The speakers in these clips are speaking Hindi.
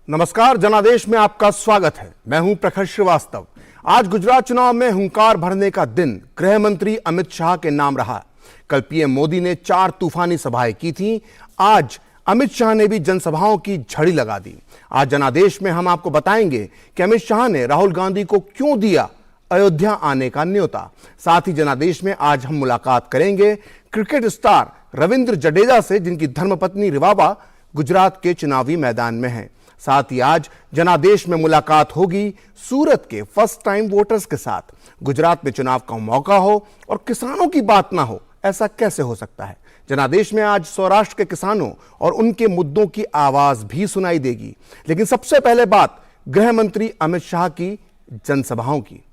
नमस्कार, जनादेश में आपका स्वागत है। मैं हूं प्रखर श्रीवास्तव। आज गुजरात चुनाव में हुंकार भरने का दिन गृह मंत्री अमित शाह के नाम रहा। कल पीएम मोदी ने 4 तूफानी सभाएं की थीं। आज अमित शाह ने भी जनसभाओं की झड़ी लगा दी। आज जनादेश में हम आपको बताएंगे कि अमित शाह ने राहुल गांधी को क्यों दिया अयोध्या आने का न्योता। साथ ही जनादेश में आज हम मुलाकात करेंगे क्रिकेट स्टार रविंद्र जडेजा से, जिनकी धर्मपत्नी रिवाबा गुजरात के चुनावी मैदान में है। साथ ही आज जनादेश में मुलाकात होगी सूरत के फर्स्ट टाइम वोटर्स के साथ। गुजरात में चुनाव का मौका हो और किसानों की बात ना हो, ऐसा कैसे हो सकता है। जनादेश में आज सौराष्ट्र के किसानों और उनके मुद्दों की आवाज भी सुनाई देगी। लेकिन सबसे पहले बात गृह मंत्री अमित शाह की जनसभाओं की।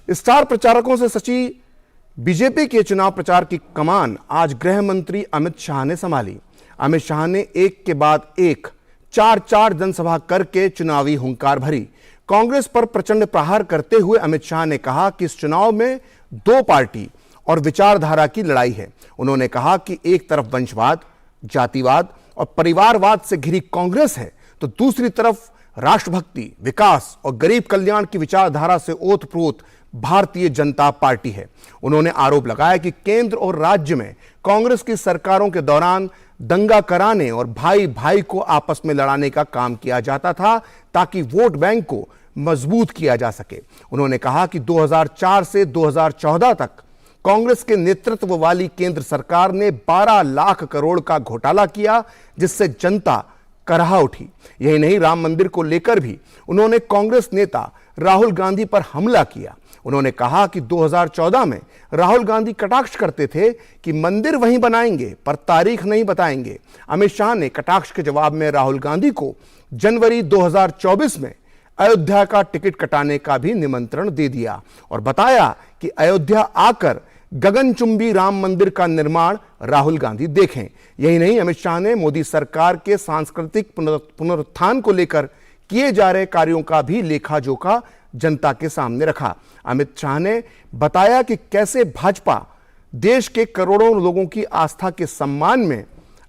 स्टार प्रचारकों से सची बीजेपी के चुनाव प्रचार की कमान आज गृह मंत्री अमित शाह ने संभाली। अमित शाह ने एक के बाद एक 4 जनसभा करके चुनावी हुंकार भरी। कांग्रेस पर प्रचंड प्रहार करते हुए अमित शाह ने कहा कि इस चुनाव में 2 पार्टी और विचारधारा की लड़ाई है। उन्होंने कहा कि एक तरफ वंशवाद, जातिवाद और परिवारवाद से घिरी कांग्रेस है, तो दूसरी तरफ राष्ट्रभक्ति, विकास और गरीब कल्याण की विचारधारा से ओतप्रोत भारतीय जनता पार्टी है। उन्होंने आरोप लगाया कि केंद्र और राज्य में कांग्रेस की सरकारों के दौरान दंगा कराने और भाई भाई को आपस में लड़ाने का काम किया जाता था, ताकि वोट बैंक को मजबूत किया जा सके। उन्होंने कहा कि 2004 से 2014 तक कांग्रेस के नेतृत्व वाली केंद्र सरकार ने 12 लाख करोड़ का घोटाला किया, जिससे जनता करहा उठी। यही नहीं, राम मंदिर को लेकर भी उन्होंने कांग्रेस नेता राहुल गांधी पर हमला किया। उन्होंने कहा कि 2014 में राहुल गांधी कटाक्ष करते थे कि मंदिर वहीं बनाएंगे पर तारीख नहीं बताएंगे। अमित शाह ने कटाक्ष के जवाब में राहुल गांधी को जनवरी 2024 में अयोध्या का टिकट कटाने का भी निमंत्रण दे दिया और बताया कि अयोध्या आकर गगनचुंबी राम मंदिर का निर्माण राहुल गांधी देखें। यही नहीं, अमित शाह ने मोदी सरकार के सांस्कृतिक पुनरुत्थान को लेकर किए जा रहे कार्यों का भी लेखा जोखा जनता के सामने रखा। अमित शाह ने बताया कि कैसे भाजपा देश के करोड़ों लोगों की आस्था के सम्मान में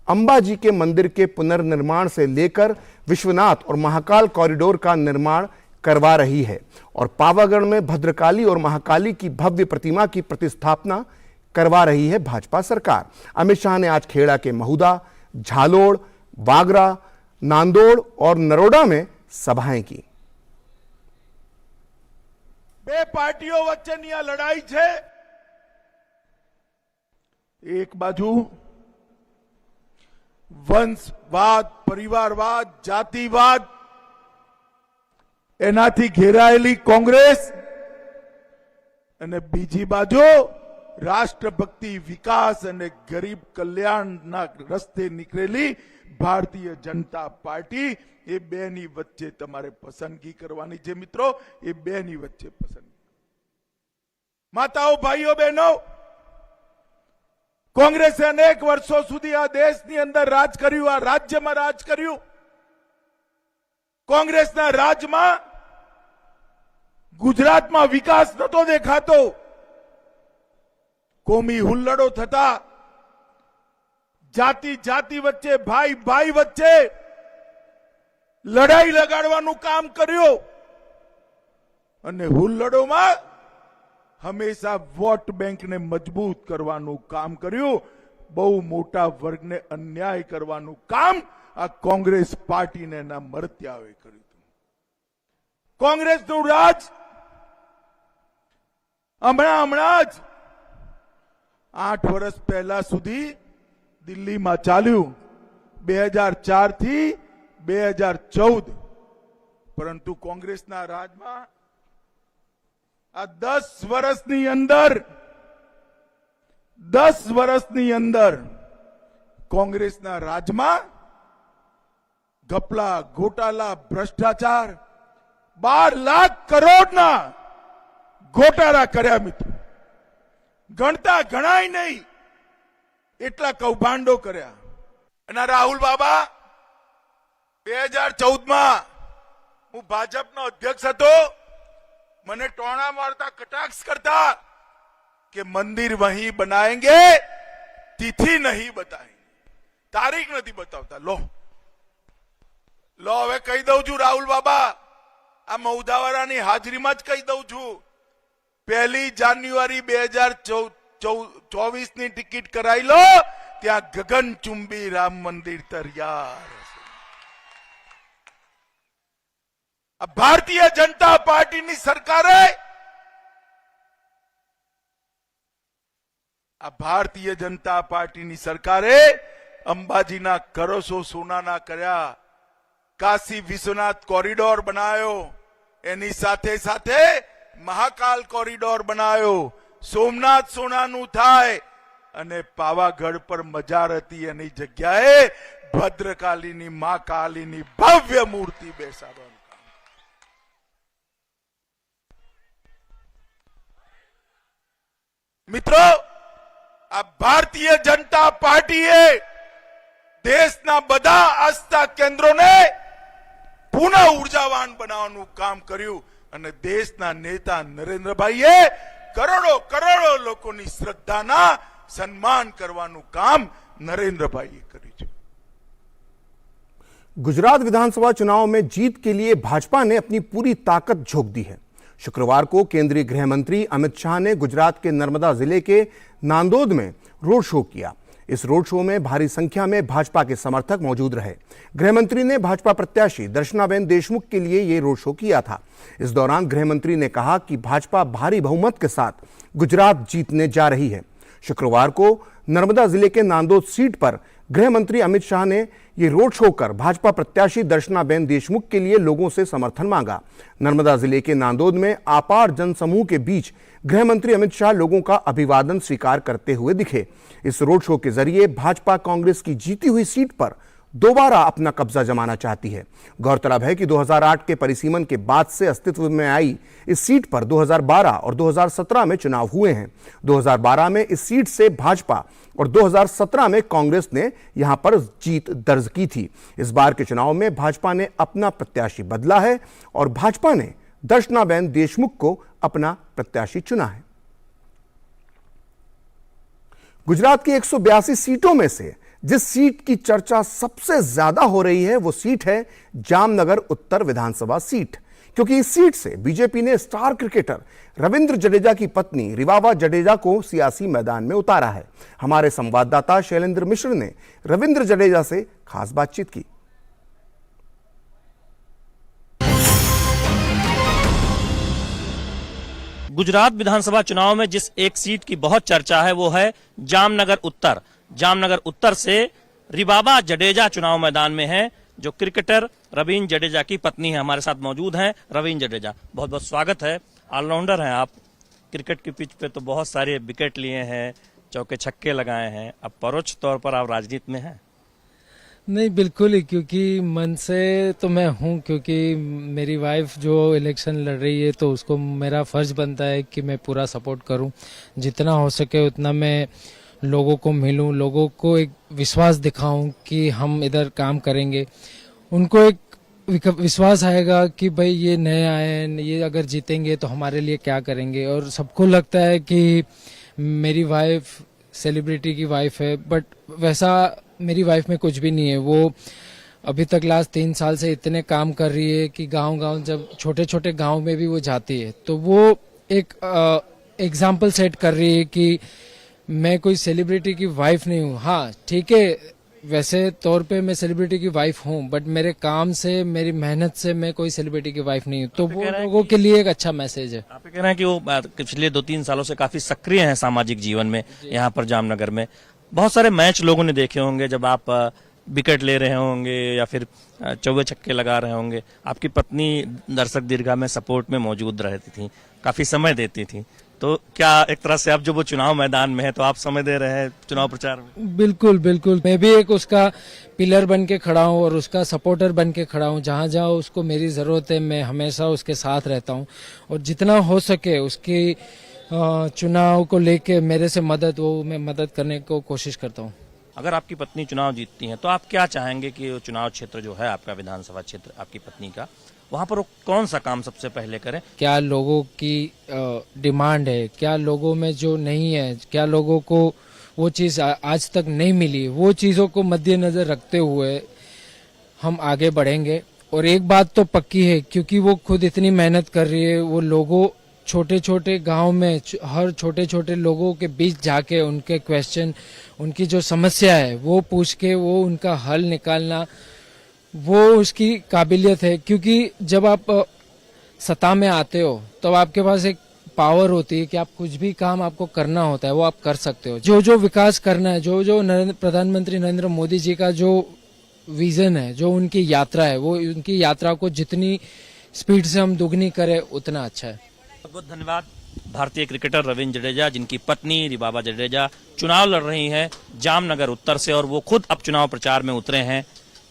अंबाजी के मंदिर के पुनर्निर्माण से लेकर विश्वनाथ और महाकाल कॉरिडोर का निर्माण करवा रही है और पावागढ़ में भद्रकाली और महाकाली की भव्य प्रतिमा की प्रतिस्थापना करवा रही है भाजपा सरकार। अमित शाह ने आज खेड़ा के महुदा, झालोड़, वागरा, नांदोड़ और नरोडा में सभाएं की। બે પાર્ટીઓ વચ્ચેની આ લડાઈ છે। એક બાજુ વંશવાદ, પરિવારવાદ, જાતિવાદ એનાથી ઘેરાયેલી કોંગ્રેસ અને બીજી બાજુ રાષ્ટ્રભક્તિ, વિકાસ અને ગરીબ કલ્યાણના રસ્તે નીકળેલી ભારતીય જનતા પાર્ટી, એ બેની વચ્ચે તમારે પસંદગી કરવાની છે મિત્રો। એ બેની વચ્ચે પસંદગી। માતાઓ, ભાઈઓ, બહેનો, કોંગ્રેસે અનેક વર્ષો સુધી આ દેશની અંદર રાજ કર્યું, આ રાજ્યમાં રાજ કર્યું। કોંગ્રેસના રાજમાં ગુજરાતમાં વિકાસ નતો દેખાતો। કોમી હુલ્લડો થતા, જાતિ જાતિ વચ્ચે, ભાઈ ભાઈ વચ્ચે લડાઈ લગાડવાનું કામ કર્યું અને હુલ્લડોમાં હંમેશા વોટ બેંકને મજબૂત કરવાનું કામ કર્યું। બહુ મોટા વર્ગને અન્યાય કરવાનું કામ આ કોંગ્રેસ પાર્ટીને એના મરત્યાઓએ કર્યું હતું। કોંગ્રેસનું રાજ હમણાં જ 8 વર્ષ પહેલા સુધી દિલ્હીમાં ચાલ્યું, 2004 થી 2014, પરંતુ કોંગ્રેસના રાજમાં આ 10 વર્ષની અંદર કોંગ્રેસના રાજમાં ગપલા, ઘોટાલા, ભ્રષ્ટાચાર, 12 લાખ કરોડના ઘોટાળા કર્યા મિત્રો। ગણતા ગણાય નહીં એટલા કૌભાંડો કર્યા। અને રાહુલ બાબા 2014 માં હું ભાજપનો અધ્યક્ષ હતો, મને ટોણા મારતા, કટાક્ષ કરતા કે મંદિર વहीं बनाएंगे तिथि नहीं बताई, तारीख नहीं बतावता। लो હવે કહી દઉં છું રાહુલ બાબા, આ મૌદાવાળાની હાજરીમાં જ કહી દઉં છું, 1 જાન્યુઆરી 2024 ની ટિકિટ કરાઈ લો, ત્યાં ગગનચુંબી રામ મંદિર તૈયાર હશે। આ ભારતીય જનતા પાર્ટીની સરકારે भारतीय जनता पार्टी नी सरकारे अंबाजीना करोसो सोनाना कर्या, काशी विश्वनाथ कॉरिडोर बनायो, एनी साथे साथे महाकाल कॉरिडोर बनायो, सोमनाथ सोनानु थाय अने पावागढ़ पर मजार हती एनी जग्याए भद्रकालीनी मां कालीनी भव्य मूर्ति बेसाडવાનું કામ। मित्रों, आ भारतीय जनता पार्टीए देशना बधा आस्था केन्द्रोने पुनः ऊर्जावान बनावવાનું काम કર્યું અને દેશના નેતા નરેન્દ્રભાઈએ કરોડો કરોડો લોકોની શ્રદ્ધાના સન્માન કરવાનું કામ નરેન્દ્રભાઈએ કર્યું છે। गुजरात विधानसभा चुनाव में जीत के लिए भाजपा ने अपनी पूरी ताकत झोंक दी है। शुक्रवार को केंद्रीय गृह मंत्री अमित शाह ने गुजरात के नर्मदा जिले के नांदोद में रोड शो किया। इस रोड शो में भारी संख्या में भाजपा के समर्थक मौजूद रहे। गृह मंत्री ने भाजपा प्रत्याशी दर्शनाबेन देशमुख के लिए यह रोड शो किया था। इस दौरान गृह मंत्री ने कहा कि भाजपा भारी बहुमत के साथ गुजरात जीतने जा रही है। शुक्रवार को नर्मदा जिले के नांदोद सीट पर गृह मंत्री अमित शाह ने ये रोड शो कर भाजपा प्रत्याशी दर्शनाबेन देशमुख के लिए लोगों से समर्थन मांगा। नर्मदा जिले के नांदोद में अपार जनसमूह के बीच गृह मंत्री अमित शाह लोगों का अभिवादन स्वीकार करते हुए दिखे। इस रोड शो के जरिए भाजपा कांग्रेस की जीती हुई सीट पर दोबारा अपना कब्जा जमाना चाहती है। गौरतलब है कि 2008 के परिसीमन के बाद से अस्तित्व में आई इस सीट पर 2012 और 2017 में चुनाव हुए हैं। 2012 में इस सीट से भाजपा और 2017 में कांग्रेस ने यहां पर जीत दर्ज की थी। इस बार के चुनाव में भाजपा ने अपना प्रत्याशी बदला है और भाजपा ने दर्शनाबेन देशमुख को अपना प्रत्याशी चुना है। गुजरात की 182 सीटों में से जिस सीट की चर्चा सबसे ज्यादा हो रही है वो सीट है जामनगर उत्तर विधानसभा सीट, क्योंकि इस सीट से बीजेपी ने स्टार क्रिकेटर रविंद्र जडेजा की पत्नी रिवावा जडेजा को सियासी मैदान में उतारा है। हमारे संवाददाता शैलेंद्र मिश्र ने रविंद्र जडेजा से खास बातचीत की। गुजरात विधानसभा चुनाव में जिस एक सीट की बहुत चर्चा है वो है जामनगर उत्तर। जामनगर उत्तर से रिवाबा जडेजा चुनाव मैदान में है, जो क्रिकेटर रवींद्र जडेजा की पत्नी है। हमारे साथ मौजूद हैं रवींद्र जडेजा। बहुत बहुत स्वागत है। ऑलराउंडर हैं आप, क्रिकेट की पिच पे तो बहुत सारे विकेट लिए हैं, चौके छक्के लगाए हैं, अब परोक्ष तौर पर आप राजनीति में हैं। नहीं, बिल्कुल ही, क्योंकि मन से तो मैं हूँ, क्योंकि मेरी वाइफ जो इलेक्शन लड़ रही है तो उसको मेरा फर्ज बनता है कि मैं पूरा सपोर्ट करूँ। जितना हो सके उतना मैं लोगों को मिलूं, लोगों को एक विश्वास दिखाऊं कि हम इधर काम करेंगे। उनको एक विश्वास आएगा कि भाई ये नए आए हैं, ये अगर जीतेंगे तो हमारे लिए क्या करेंगे। और सबको लगता है कि मेरी वाइफ सेलिब्रिटी की वाइफ है, बट वैसा मेरी वाइफ में कुछ भी नहीं है। वो अभी तक लास्ट 3 साल से इतने काम कर रही है कि गांव-गांव, जब छोटे छोटे गांव में भी वो जाती है तो वो एक एग्जाम्पल सेट कर रही है कि मैं कोई सेलिब्रिटी की वाइफ नहीं हूँ। हाँ ठीक है, वैसे तौर पे मैं सेलिब्रिटी की वाइफ हूँ, बट मेरे काम से, मेरी मेहनत से मैं कोई सेलिब्रिटी की वाइफ नहीं हूँ। तो वो लोगों के लिए एक अच्छा मैसेज है। आप कह रहे हैं कि वो पिछले 2-3 सालों से काफी सक्रिय हैं सामाजिक जीवन में। यहाँ पर जामनगर में बहुत सारे मैच लोगों ने देखे होंगे जब आप विकेट ले रहे होंगे या फिर चौके छक्के लगा रहे होंगे। आपकी पत्नी दर्शक दीर्घा में सपोर्ट में मौजूद रहती थी, काफी समय देती थी। तो क्या एक तरह से अब जब वो चुनाव मैदान में है तो आप समय दे रहे हैं चुनाव प्रचार में? बिल्कुल बिल्कुल, मैं भी एक उसका पिलर बन के खड़ा हूँ और उसका सपोर्टर बन के खड़ा हूँ। जहाँ जहाँ उसको मेरी जरूरत है मैं हमेशा उसके साथ रहता हूँ, और जितना हो सके उसकी चुनाव को लेके मेरे से मैं मदद करने को कोशिश करता हूँ। अगर आपकी पत्नी चुनाव जीतती हैं तो आप क्या चाहेंगे कि चुनाव क्षेत्र जो है आपका विधानसभा क्षेत्र आपकी पत्नी का, वहाँ पर वो कौन सा काम सबसे पहले करें? क्या लोगों की डिमांड है, क्या लोगों में जो नहीं है, क्या लोगों को वो चीज़ आज तक नहीं मिली। वो चीज़ों को मद्देनजर रखते हुए हम आगे बढ़ेंगे। और एक बात तो पक्की है, क्योंकि वो खुद इतनी मेहनत कर रही है, वो लोगों छोटे छोटे गांव में हर छोटे छोटे लोगों के बीच जाके उनके क्वेश्चन, उनकी जो समस्या है वो पूछ के वो उनका हल निकालना, वो उसकी काबिलियत है। क्योंकि जब आप सत्ता में आते हो तो आपके पास एक पावर होती है कि आप कुछ भी काम आपको करना होता है वो आप कर सकते हो। जो जो विकास करना है, जो जो प्रधानमंत्री नरेंद्र मोदी जी का जो विजन है, जो उनकी यात्रा है, वो उनकी यात्रा को जितनी स्पीड से हम दुगनी करें उतना अच्छा है। बहुत बहुत धन्यवाद। भारतीय क्रिकेटर रवींद्र जडेजा, जिनकी पत्नी रिबाबा जडेजा चुनाव लड़ रही हैं जामनगर उत्तर से, और वो खुद अब चुनाव प्रचार में उतरे हैं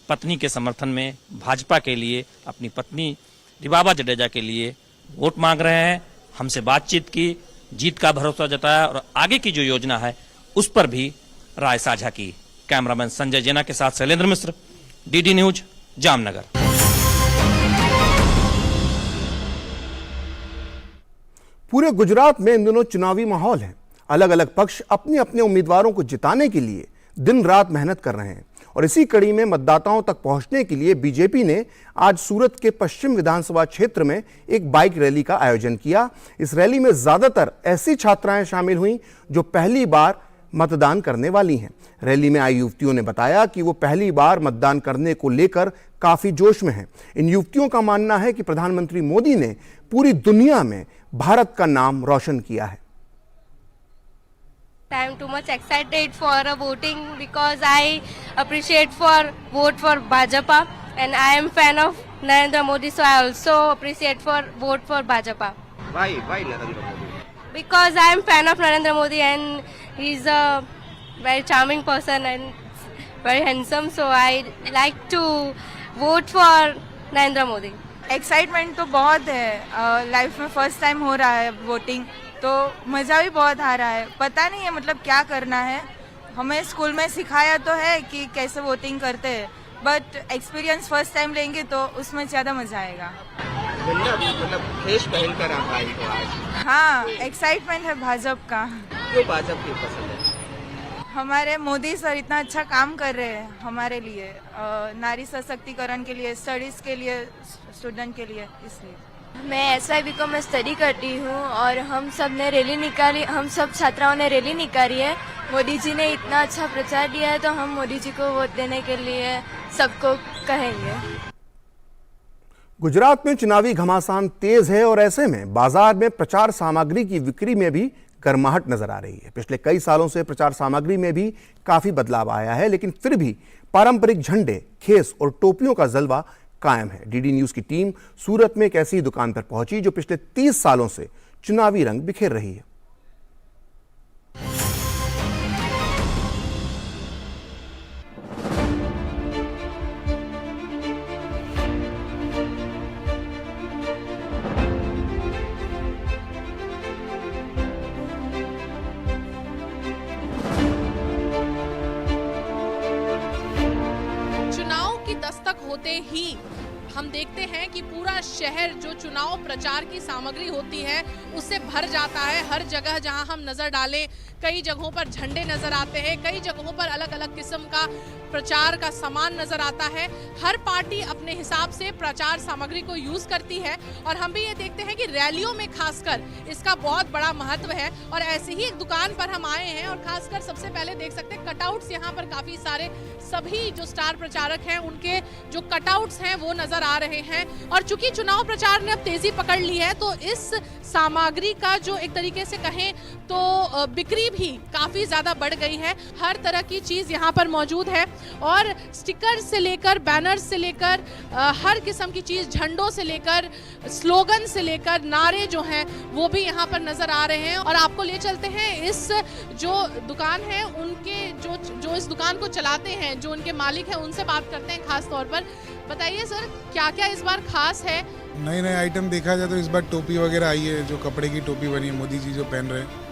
पत्नी के समर्थन में, भाजपा के लिए, अपनी पत्नी रिबाबा जडेजा के लिए वोट मांग रहे हैं। हमसे बातचीत की, जीत का भरोसा जताया और आगे की जो योजना है उस पर भी राय साझा की। कैमरामैन संजय जैना के साथ शैलेंद्र मिश्र, डीडी न्यूज, जामनगर। पूरे गुजरात में इन दिनों चुनावी माहौल है। अलग अलग पक्ष अपने अपने उम्मीदवारों को जिताने के लिए दिन रात मेहनत कर रहे हैं और इसी कड़ी में मतदाताओं तक पहुंचने के लिए बीजेपी ने आज सूरत के पश्चिम विधानसभा क्षेत्र में एक बाइक रैली का आयोजन किया। इस रैली में ज्यादातर ऐसी छात्राएं शामिल हुईं जो पहली बार मतदान करने वाली हैं। रैली में आई युवतियों ने बताया कि वो पहली बार मतदान करने को लेकर काफी जोश में हैं। इन युवतियों का मानना है कि प्रधानमंत्री मोदी ने पूरी दुनिया में भारत का नाम रोशन किया है। I am too much excited for voting because I appreciate for vote for Bhajapa and I am fan of Narendra Modi, so I also appreciate for vote for Bhajapa. Why Narendra Modi? Because I am fan of Narendra Modi and he is a very charming person and very handsome, so I like to vote for Narendra Modi. Excitement तो बहुत है, लाइफ में फर्स्ट टाइम हो रहा है वोटिंग, तो मज़ा भी बहुत आ रहा है। पता नहीं है मतलब क्या करना है, हमें स्कूल में सिखाया तो है कि कैसे वोटिंग करते हैं, बट एक्सपीरियंस फर्स्ट टाइम लेंगे तो उसमें ज़्यादा मज़ा आएगा। मतलब ड्रेस पहन कर आप आई हो आज? हाँ, एक्साइटमेंट है भाजपा का। क्यों भाजपा की पसंद है? हमारे मोदी सर इतना अच्छा काम कर रहे हैं हमारे लिए, नारी सशक्तिकरण के लिए, स्टडीज़ के लिए, स्टूडेंट के लिए, इसलिए। मैं SIB को मैं स्टडी करती हूँ और हम सब ने रैली निकाली, हम सब छात्राओं ने रैली निकाली है। मोदी जी ने इतना अच्छा प्रचार दिया है तो हम मोदी जी को वोट देने के लिए सबको कहेंगे। गुजरात में चुनावी घमासान तेज है और ऐसे में बाजार में प्रचार सामग्री की बिक्री में भी गर्माहट नजर आ रही है। पिछले कई सालों से प्रचार सामग्री में भी काफी बदलाव आया है, लेकिन फिर भी पारंपरिक झंडे, खेस और टोपियों का जलवा कायम है। डीडी न्यूज की टीम सूरत में एक ऐसी दुकान पर पहुंची जो पिछले 30 सालों से चुनावी रंग बिखेर रही है। होते ही हम देखते हैं कि पूरा शहर जो चुनाव प्रचार की सामग्री होती है उससे भर जाता है। हर जगह जहां हम नजर डालें, कई जगहों पर झंडे नजर आते हैं, कई जगहों पर अलग अलग किस्म का प्रचार का सामान नजर आता है। हर पार्टी अपने हिसाब से प्रचार सामग्री को यूज करती है और हम भी ये देखते हैं कि रैलियों में खासकर इसका बहुत बड़ा महत्व है। और ऐसे ही एक दुकान पर हम आए हैं और खासकर सबसे पहले देख सकते हैं कटआउट्स, यहाँ पर काफी सारे सभी जो स्टार प्रचारक हैं उनके जो कटआउट्स हैं वो नजर आ रहे हैं। और चूंकि चुनाव प्रचार ने अब तेजी पकड़ ली है तो इस सामग्री का जो एक तरीके से कहें तो बिक्री भी काफी ज्यादा बढ़ गई है। हर तरह की चीज यहाँ पर मौजूद है और स्टिकर से लेकर बैनर से लेकर हर किस्म की चीज, झंडों से लेकर स्लोगन से लेकर नारे जो हैं वो भी यहाँ पर नजर आ रहे हैं। और आपको ले चलते हैं इस जो दुकान है उनके जो इस दुकान को चलाते हैं, जो उनके मालिक हैं, उनसे बात करते हैं खास तौर पर। बताइए सर, क्या क्या इस बार खास है? नए नए आइटम देखा जाए तो इस बार टोपी वगैरह आई है, जो कपड़े की टोपी बनी है, मोदी जी जो पहन रहे हैं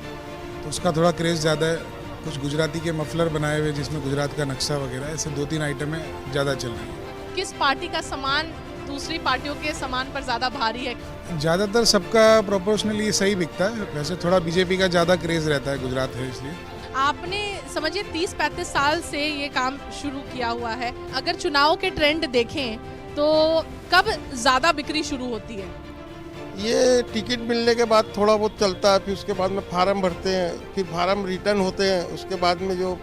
तो उसका थोड़ा क्रेज़ ज़्यादा है। कुछ गुजराती के मफलर बनाए हुए जिसमें गुजरात का नक्शा वगैरह, ऐसे 2-3 आइटम है ज़्यादा चल रही है। किस पार्टी का सामान दूसरी पार्टियों के सामान पर ज़्यादा भारी है? ज़्यादातर सबका प्रोपोर्शनली सही बिकता है, वैसे थोड़ा बीजेपी का ज़्यादा क्रेज़ रहता है, गुजरात है इसलिए। आपने समझिए 30-35 साल से ये काम शुरू किया हुआ है। अगर चुनाव के ट्रेंड देखें तो कब ज़्यादा बिक्री शुरू होती है? ये टिकट मिलने के बाद थोड़ा बहुत चलता है, फिर उसके बाद में फार्म भरते हैं, फिर फार्म रिटर्न होते हैं, उसके बाद में जो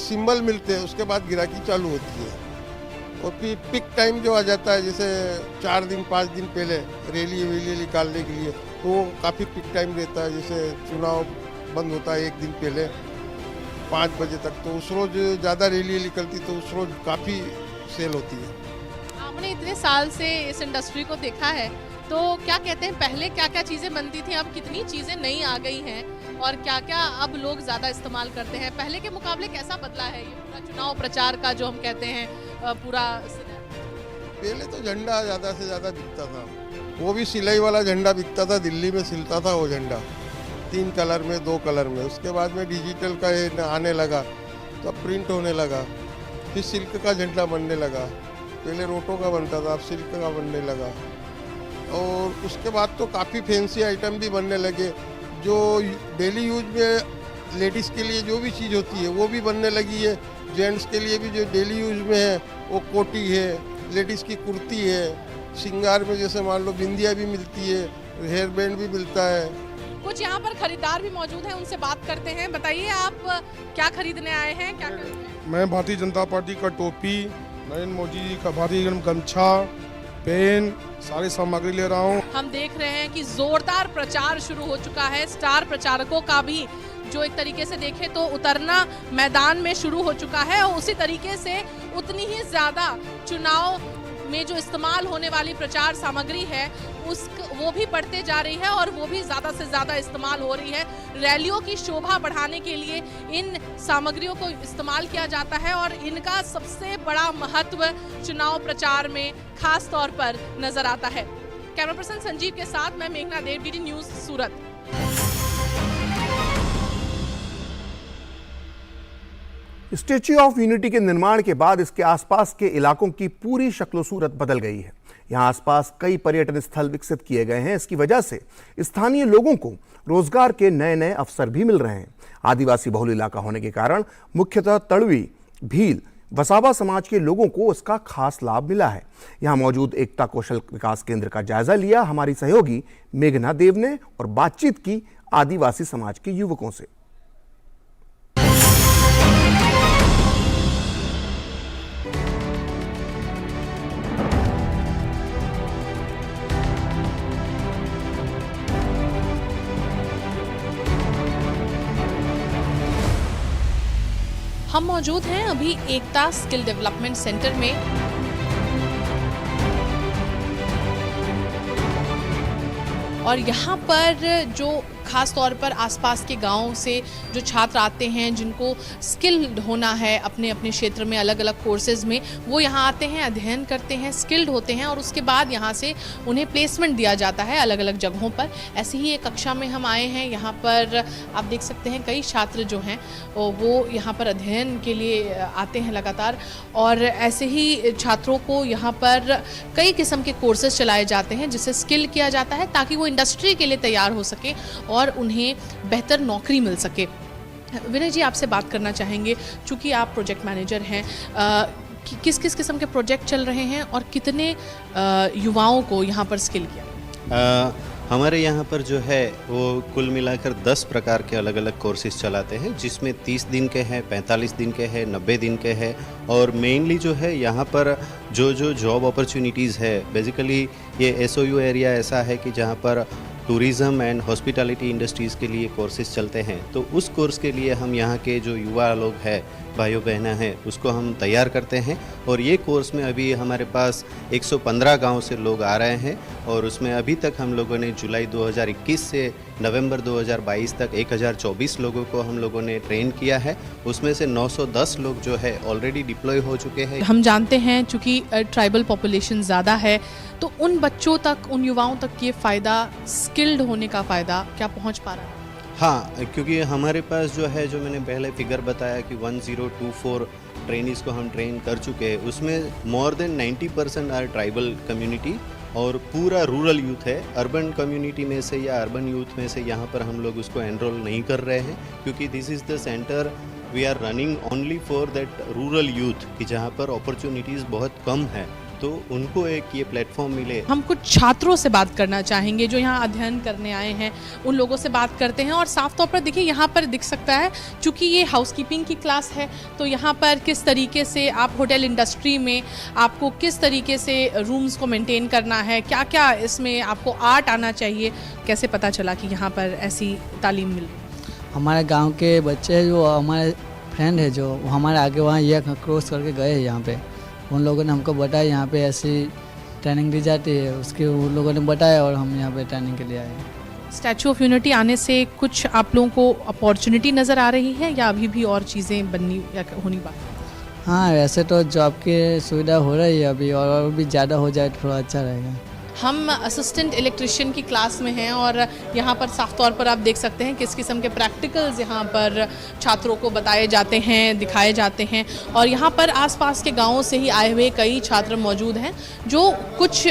सिंबल मिलते हैं उसके बाद गिराकी चालू होती है। और फिर पिक टाइम जो आ जाता है, जैसे 4 दिन 5 दिन पहले रैली वैली निकालने के लिए, तो काफ़ी पिक टाइम रहता है। जैसे चुनाव बंद होता है 1 दिन पहले 5 बजे तक, तो उस रोज़ ज़्यादा रैली निकलती, तो उस रोज़ काफ़ी सेल होती है। आपने इतने साल से इस इंडस्ट्री को देखा है, तो क्या कहते हैं पहले क्या क्या चीज़ें बनती थी, अब कितनी चीज़ें नई आ गई हैं और क्या क्या अब लोग ज़्यादा इस्तेमाल करते हैं? पहले के मुकाबले कैसा बदला है ये पूरा चुनाव प्रचार का जो हम कहते हैं पूरा? पहले तो झंडा ज़्यादा से ज़्यादा बिकता था, वो भी सिलाई वाला झंडा बिकता था, दिल्ली में सिलता था वो झंडा 3 कलर में 2 कलर में। उसके बाद में डिजिटल का ये आने लगा, तो अब प्रिंट होने लगा, फिर सिल्क का झंडा बनने लगा। पहले रोटो का बनता था, अब सिल्क का बनने लगा। और उसके बाद तो काफ़ी फैंसी आइटम भी बनने लगे, जो डेली यूज में लेडीज़ के लिए जो भी चीज़ होती है वो भी बनने लगी है। जेंट्स के लिए भी जो डेली यूज में है वो कोटी है, लेडीज़ की कुर्ती है, श्रृंगार में जैसे मान लो बिंदिया भी मिलती है, हेयर बैंड भी मिलता है। कुछ यहाँ पर खरीदार भी मौजूद हैं, उनसे बात करते हैं। बताइए आप क्या खरीदने आए हैं, क्या खरीदने आए हैं? मैं भारतीय जनता पार्टी का टोपी, नरेंद्र मोदी जी का भारतीय गमछा, पेन, सारी सामग्री ले रहा हूँ। हम देख रहे हैं कि जोरदार प्रचार शुरू हो चुका है। स्टार प्रचारकों का भी जो एक तरीके से देखें तो उतरना मैदान में शुरू हो चुका है और उसी तरीके से उतनी ही ज्यादा चुनाव में जो इस्तेमाल होने वाली प्रचार सामग्री है वो भी बढ़ते जा रही है और वो भी ज़्यादा से ज़्यादा इस्तेमाल हो रही है। रैलियों की शोभा बढ़ाने के लिए इन सामग्रियों को इस्तेमाल किया जाता है और इनका सबसे बड़ा महत्व चुनाव प्रचार में खास तौर पर नजर आता है। कैमरा पर्सन संजीव के साथ मैं मेघना Dev, DD News, Surat. Statue of Unity के निर्माण के बाद इसके आसपास के इलाकों की पूरी शक्ल सूरत बदल गई है। यहां आसपास कई पर्यटन स्थल विकसित किए गए हैं। इसकी वजह से स्थानीय लोगों को रोजगार के नए नए अवसर भी मिल रहे हैं। आदिवासी बहुल इलाका होने के कारण मुख्यतः तड़वी, भील, वसावा समाज के लोगों को इसका खास लाभ मिला है। यहां मौजूद एकता कौशल विकास केंद्र का जायजा लिया हमारी सहयोगी मेघना देव ने और बातचीत की आदिवासी समाज के युवकों से। हम मौजूद हैं अभी एकता स्किल डेवलपमेंट सेंटर में। और यहाँ पर जो खास तौर पर आसपास के गांव से जो छात्र आते हैं जिनको स्किल्ड होना है अपने अपने क्षेत्र में अलग अलग कोर्सेज में, वो यहाँ आते हैं, अध्ययन करते हैं, स्किल्ड होते हैं और उसके बाद यहाँ से उन्हें प्लेसमेंट दिया जाता है अलग अलग जगहों पर। ऐसे ही एक कक्षा में हम आए हैं। यहाँ पर आप देख सकते हैं कई छात्र जो हैं वो यहाँ पर अध्ययन के लिए आते हैं लगातार और ऐसे ही छात्रों को यहाँ पर कई किस्म के कोर्सेज चलाए जाते हैं जिससे स्किल किया जाता है ताकि वो इंडस्ट्री के लिए तैयार हो सके और उन्हें बेहतर नौकरी मिल सके। विनय जी, आपसे बात करना चाहेंगे, चूंकि आप प्रोजेक्ट मैनेजर हैं, किस किस किस्म के प्रोजेक्ट चल रहे हैं और कितने युवाओं को यहाँ पर स्किल किया? हमारे यहाँ पर जो है वो कुल मिलाकर 10 प्रकार के अलग अलग कोर्सेज चलाते हैं, जिसमें 30 दिन के हैं, 45 दिन के हैं, 90 दिन के हैं। और मेनली जो है यहाँ पर जो जॉब अपॉर्चुनिटीज़ है, बेसिकली ये SOU एरिया ऐसा है कि जहाँ पर टूरिज़्म एंड हॉस्पिटैलिटी इंडस्ट्रीज़ के लिए कोर्सेज चलते हैं। तो उस कोर्स के लिए हम यहाँ के जो युवा लोग हैं, भाइयों बहना हैं, उसको हम तैयार करते हैं। और ये कोर्स में अभी हमारे पास 115 गांव से लोग आ रहे हैं और उसमें अभी तक हम लोगों ने जुलाई 2021 से नवंबर 2022 तक 1024 लोगों को हम लोगों ने ट्रेन किया है। उसमें से 910 लोग जो है ऑलरेडी डिप्लॉय हो चुके हैं। हम जानते हैं चूँकि ट्राइबल पॉपुलेशन ज़्यादा है तो उन बच्चों तक, उन युवाओं तक ये फ़ायदा, स्किल्ड होने का फ़ायदा क्या पहुंच पा रहा है? हाँ, क्योंकि हमारे पास जो है, जो मैंने पहले फिगर बताया कि 1024 ट्रेनीज़ को हम ट्रेन कर चुके हैं, उसमें more than 90% are tribal community और पूरा रूरल यूथ है। अर्बन कम्युनिटी में से या अर्बन यूथ में से यहाँ पर हम लोग उसको एनरोल नहीं कर रहे हैं, क्योंकि this is the centre we are running only for that rural youth, कि जहाँ पर अपॉर्चुनिटीज़ बहुत कम है, तो उनको एक ये प्लेटफॉर्म मिले। हम कुछ छात्रों से बात करना चाहेंगे जो यहाँ अध्ययन करने आए हैं, उन लोगों से बात करते हैं। और साफ तौर पर देखिए यहाँ पर दिख सकता है, चूँकि ये हाउसकीपिंग की क्लास है, तो यहाँ पर किस तरीके से आप होटल इंडस्ट्री में आपको किस तरीके से रूम्स को मेंटेन करना है, क्या क्या इसमें आपको आर्ट आना चाहिए, कैसे पता चला कि यहाँ पर ऐसी तालीम मिल रही? हमारे गांव के बच्चे जो हमारे फ्रेंड है जो हमारे आगे वहाँ ये क्रॉस करके गए हैं यहाँ पे, उन लोगों ने हमको बताया यहाँ पे ऐसी ट्रेनिंग दी जाती है, उसके उन लोगों ने बताया और हम यहाँ पे ट्रेनिंग के लिए आए हैं। स्टैचू ऑफ यूनिटी आने से कुछ आप लोगों को अपॉर्चुनिटी नज़र आ रही है या अभी भी और चीज़ें बननी या होनी बाकी? हाँ, वैसे तो जॉब की सुविधा हो रही है अभी, और भी ज़्यादा हो जाए तो थोड़ा अच्छा रहेगा। हम असिस्टेंट इलेक्ट्रिशियन की क्लास में हैं और यहाँ पर साफ तौर पर आप देख सकते हैं किस किस्म के प्रैक्टिकल्स यहाँ पर छात्रों को बताए जाते हैं, दिखाए जाते हैं। और यहाँ पर आसपास के गांवों से ही आए हुए कई छात्र मौजूद हैं जो कुछ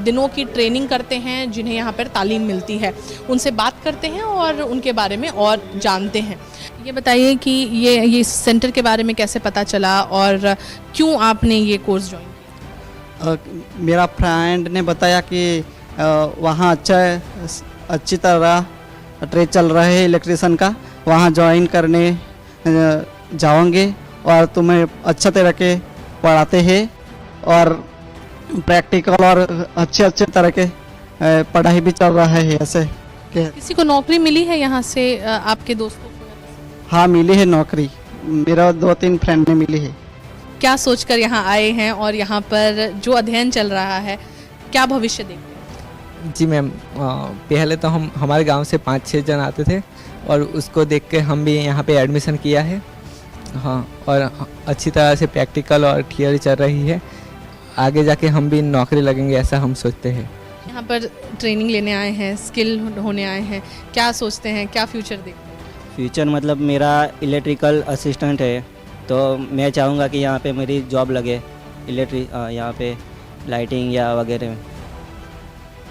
दिनों की ट्रेनिंग करते हैं, जिन्हें यहाँ पर तालीम मिलती है। उनसे बात करते हैं और उनके बारे में और जानते हैं। ये बताइए कि ये सेंटर के बारे में कैसे पता चला और क्यों आपने ये कोर्स ज्वाइन? मेरा फ्रेंड ने बताया कि वहाँ अच्छी तरह ट्रेड चल रहा है इलेक्ट्रिशियन का, वहाँ ज्वाइन करने जाओगे और तुम्हें अच्छा तरह के पढ़ाते हैं और प्रैक्टिकल और अच्छे तरह के पढ़ाई भी चल रहा है। ऐसे किसी को नौकरी मिली है यहाँ से आपके दोस्तों को? हाँ, मिली है नौकरी, मेरा 2-3 फ्रेंड ने मिली है। क्या सोचकर यहाँ आए हैं और यहाँ पर जो अध्ययन चल रहा है क्या भविष्य देखते हैं? जी मैम, पहले तो हमारे गांव से 5-6 जन आते थे और उसको देख के हम भी यहाँ पे एडमिशन किया है। हाँ, और अच्छी तरह से प्रैक्टिकल और थियरी चल रही है, आगे जाके हम भी नौकरी लगेंगे ऐसा हम सोचते हैं। यहाँ पर ट्रेनिंग लेने आए हैं, स्किल होने आए हैं, क्या सोचते हैं, क्या फ्यूचर देखते हैं? फ्यूचर मतलब मेरा इलेक्ट्रिकल असिस्टेंट है, तो मैं चाहूँगा कि यहाँ पे मेरी जॉब लगे यहाँ पे लाइटिंग या वगैरह।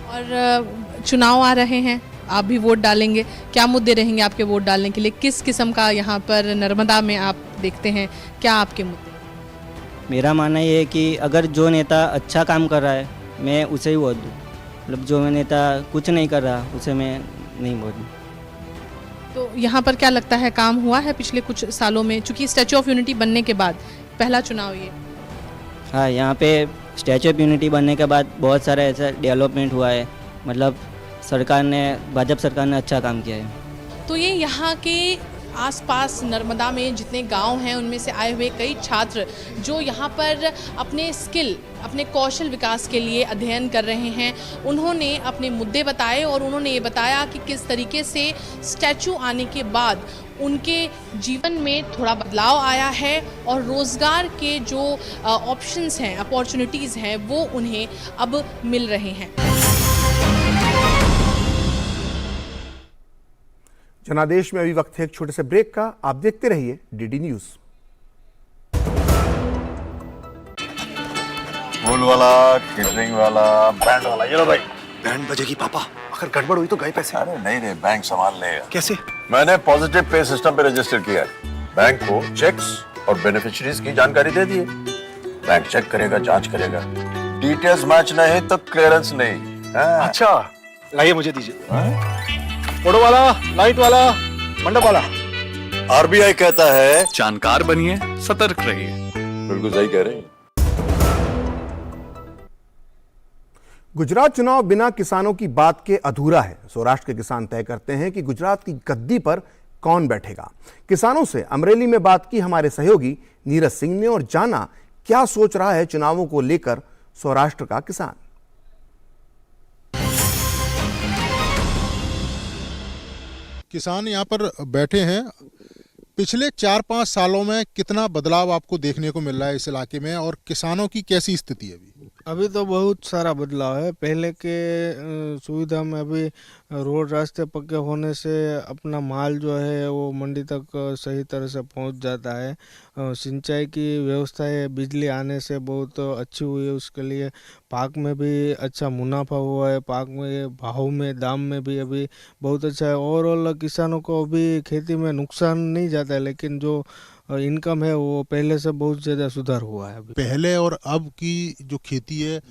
और चुनाव आ रहे हैं, आप भी वोट डालेंगे, क्या मुद्दे रहेंगे आपके वोट डालने के लिए? किस किस्म का यहाँ पर नर्मदा में आप देखते हैं, क्या आपके मुद्दे? मेरा मानना ये है कि अगर जो नेता अच्छा काम कर रहा है मैं उसे ही वोट दूँ, मतलब जो नेता कुछ नहीं कर रहा उसे मैं नहीं वोट दूँ। तो यहाँ पर क्या लगता है, काम हुआ है पिछले कुछ सालों में? चूँकि स्टैचू ऑफ यूनिटी बनने के बाद पहला चुनाव ये। हाँ, यहाँ पे स्टैचू ऑफ यूनिटी बनने के बाद बहुत सारा ऐसा डेवलपमेंट हुआ है, मतलब भाजपा सरकार ने अच्छा काम किया है। तो ये यहाँ के आसपास नर्मदा में जितने गांव हैं उनमें से आए हुए कई छात्र जो यहाँ पर अपने स्किल, अपने कौशल विकास के लिए अध्ययन कर रहे हैं, उन्होंने अपने मुद्दे बताए और उन्होंने ये बताया कि किस तरीके से स्टैचू आने के बाद उनके जीवन में थोड़ा बदलाव आया है और रोज़गार के जो ऑप्शंस हैं, अपॉर्चुनिटीज़ हैं, वो उन्हें अब मिल रहे हैं। जनादेश में अभी वक्त है एक छोटे से ब्रेक का, आप देखते रहिए डीडी न्यूज। फूल वाला, केटरिंग वाला, बैंड वाला, ये लो भाई। बैंड बजेगी पापा, अगर गड़बड़ हुई तो गए पैसे। अरे नहीं रे, बैंक संभाल लेगा। कैसे? मैंने पॉजिटिव पे सिस्टम पे रजिस्टर किया है। बैंक को चेक्स और बेनिफिशियरीज की जानकारी दे दी है। बैंक चेक करेगा, जांच करेगा, डिटेल्स मैच नहीं तो क्लियरेंस नहीं। अच्छा, लाइए मुझे दीजिए। फोटो वाला, लाइट वाला, मंडप वाला। आरबीआई कहता है जानकार बनिए, सतर्क रहिए। बिल्कुल सही कह रहे हैं। गुजरात चुनाव बिना किसानों की बात के अधूरा है। सौराष्ट्र के किसान तय करते हैं कि गुजरात की गद्दी पर कौन बैठेगा। किसानों से अमरेली में बात की हमारे सहयोगी नीरज सिंह ने और जाना क्या सोच रहा है चुनावों को लेकर सौराष्ट्र का किसान। किसान यहाँ पर बैठे हैं। पिछले 4-5 सालों में कितना बदलाव आपको देखने को मिल रहा है इस इलाके में और किसानों की कैसी स्थिति है अभी? अभी तो बहुत सारा बदलाव है। पहले के सुविधा में अभी रोड रास्ते पक्के होने से अपना माल जो है वो मंडी तक सही तरह से पहुंच जाता है। सिंचाई की व्यवस्था है, बिजली आने से बहुत अच्छी हुई है, उसके लिए पाक में भी अच्छा मुनाफा हुआ है। पाक में भाव में दाम में भी अभी बहुत अच्छा है। ओवरऑल किसानों को अभी खेती में नुकसान नहीं जाता है, लेकिन जो इनकम है वो पहले से बहुत ज़्यादा सुधार हुआ है। अभी पहले और अब की जो खेती है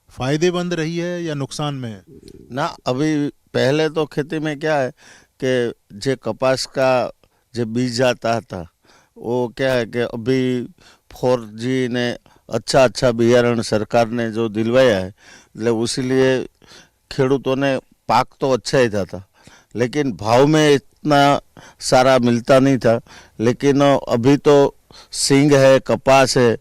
फायदेमंद रही है या नुकसान में है? ना, अभी पहले तो खेती में क्या है कि जो कपास का जो बीज आता था वो क्या है कि अभी 4G ने अच्छा बियारण सरकार ने जो दिलवाया है, मतलब उसीलिए खेडूतों ने पाक तो अच्छा ही था, लेकिन भाव में इतना सारा मिलता नहीं था। लेकिन अभी तो सिंग है, कपास है,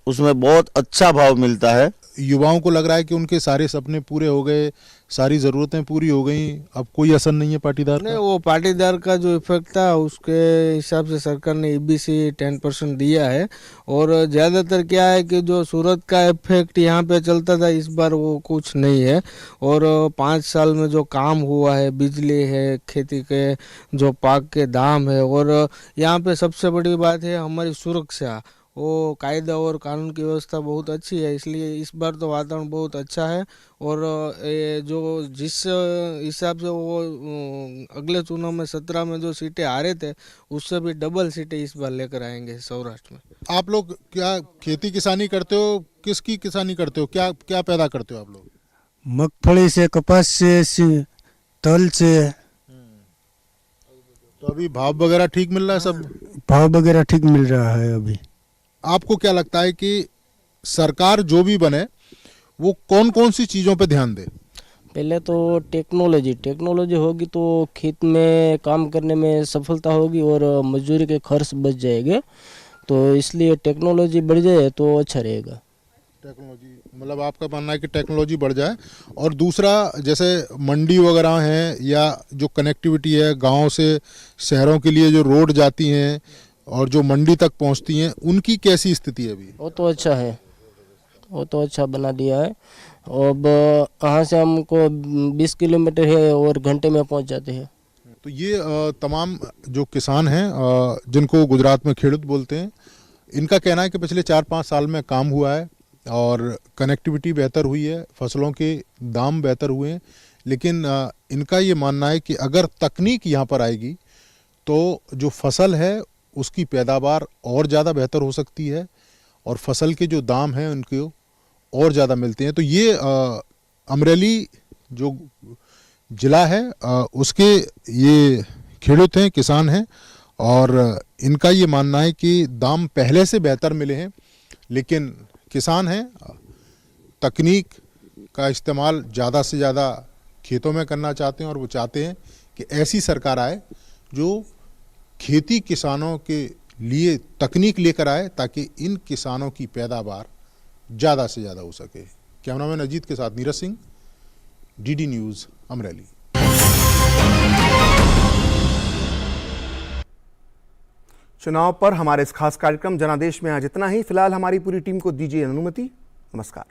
उसमें बहुत अच्छा भाव मिलता है। युवाओं को लग रहा है कि उनके सारे सपने पूरे हो गए, सारी ज़रूरतें पूरी हो गई, अब कोई असर नहीं है पाटीदार का? नहीं, वो पाटीदार का जो इफेक्ट था उसके हिसाब से सरकार ने EBC 10% दिया है। और ज़्यादातर क्या है कि जो सूरत का इफेक्ट यहाँ पे चलता था, इस बार वो कुछ नहीं है। और 5 साल में जो काम हुआ है, बिजली है, खेती के जो पाक के दाम है, और यहाँ पे सबसे बड़ी बात है हमारी सुरक्षा, वो कायदा और कानून की व्यवस्था बहुत अच्छी है, इसलिए इस बार तो वातावरण बहुत अच्छा है। और ये जो जिस हिसाब से वो अगले चुनाव में 17 में जो सीटें हारे थे, उससे भी डबल सीटें इस बार लेकर आएंगे सौराष्ट्र में। आप लोग क्या खेती किसानी करते हो? किसकी किसानी करते हो? क्या क्या पैदा करते हो आप लोग? मगफली से, कपास से, तल से। तो अभी भाव वगैरह ठीक मिल रहा है? सब भाव वगैरह ठीक मिल रहा है अभी। आपको क्या लगता है कि सरकार जो भी बने वो कौन कौन सी चीज़ों पे ध्यान दे? पहले तो टेक्नोलॉजी होगी तो खेत में काम करने में सफलता होगी और मजदूरी के खर्च बच जाएंगे, तो इसलिए टेक्नोलॉजी बढ़ जाए तो अच्छा रहेगा। टेक्नोलॉजी मतलब आपका मानना है कि टेक्नोलॉजी बढ़ जाए। और दूसरा, जैसे मंडी वगैरह हैं या जो कनेक्टिविटी है गांव से शहरों के लिए, जो रोड जाती हैं और जो मंडी तक पहुंचती हैं, उनकी कैसी स्थिति है अभी? वो तो अच्छा है, वो तो अच्छा बना दिया है। अब यहाँ से हमको 20 किलोमीटर है और घंटे में पहुंच जाते हैं। तो ये तमाम जो किसान हैं जिनको गुजरात में खेडूत बोलते हैं, इनका कहना है कि पिछले 4-5 साल में काम हुआ है और कनेक्टिविटी बेहतर हुई है, फसलों के दाम बेहतर हुए हैं। लेकिन इनका ये मानना है कि अगर तकनीक यहाँ पर आएगी तो जो फसल है उसकी पैदावार और ज़्यादा बेहतर हो सकती है और फसल के जो दाम हैं उनके और ज़्यादा मिलते हैं। तो ये अमरेली जो ज़िला है उसके ये खेडूत हैं, किसान हैं, और इनका ये मानना है कि दाम पहले से बेहतर मिले हैं, लेकिन किसान हैं, तकनीक का इस्तेमाल ज़्यादा से ज़्यादा खेतों में करना चाहते हैं और वो चाहते हैं कि ऐसी सरकार आए जो खेती किसानों के लिए तकनीक लेकर आए ताकि इन किसानों की पैदावार ज़्यादा से ज़्यादा हो सके। कैमरामैन अजीत के साथ नीरज सिंह, DD न्यूज़, अमरेली। चुनाव पर हमारे इस खास कार्यक्रम जनादेश में आज इतना ही। फिलहाल हमारी पूरी टीम को दीजिए अनुमति। नमस्कार।